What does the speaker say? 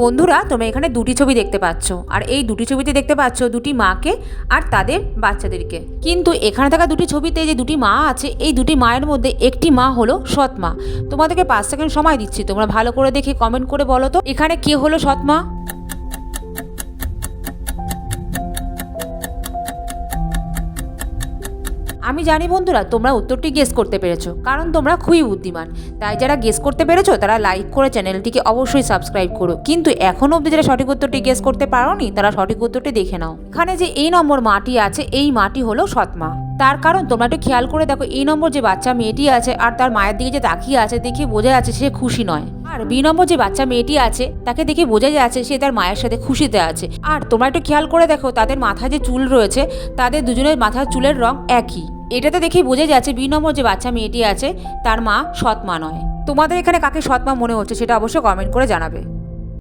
বন্ধুরা, তোমরা এখানে দুটি ছবি দেখতে পাচ্ছ, আর এই দুটি ছবিতে দেখতে পাচ্ছ দুটি মাকে আর তাদের বাচ্চাদেরকে। কিন্তু এখানে থাকা দুটি ছবিতে যে দুটি মা আছে, এই দুটি মায়ের মধ্যে একটি মা হলো সৎ মা। তোমাদেরকে 5 সেকেন্ড সময় দিচ্ছি, তোমরা ভালো করে দেখে কমেন্ট করে বলো তো এখানে কে হলো সৎ মা। আমি জানি বন্ধুরা, তোমরা উত্তরটি গেস করতে পেরেছো, কারণ তোমরা খুবই বুদ্ধিমান। তাই যারা গেস করতে পেরেছো তারা লাইক করে চ্যানেলটিকে অবশ্যই সাবস্ক্রাইব করো। কিন্তু এখনও অবধি যারা সঠিক উত্তরটি গেস করতে পারোনি, তারা সঠিক উত্তরটি দেখে নাও। এখানে যে এই নম্বর মাটি আছে, এই মাটি হলো সৎ মা। তার কারণ তোমরা একটু খেয়াল করে দেখো, এই নম্বর যে বাচ্চা মেয়েটি আছে আর তার মায়ের দিকে যে তাকিয়ে আছে, দেখে বোঝা যাচ্ছে সে খুশি নয়। আর বি নম্বর যে বাচ্চা মেয়েটি আছে, তাকে দেখে বোঝা যাচ্ছে সে তার মায়ের সাথে খুশিতে আছে। আর তোমরা একটু খেয়াল করে দেখো, তাদের মাথায় যে চুল রয়েছে, তাদের দুজনের মাথার চুলের রং একই। এটাতে দেখেই বোঝা যাচ্ছে বি নম্বর যে বাচ্চা মেয়েটি আছে তার মা সৎ মা নয়। তোমাদের এখানে কাকে সৎ মা মনে হচ্ছে সেটা অবশ্যই কমেন্ট করে জানাবে।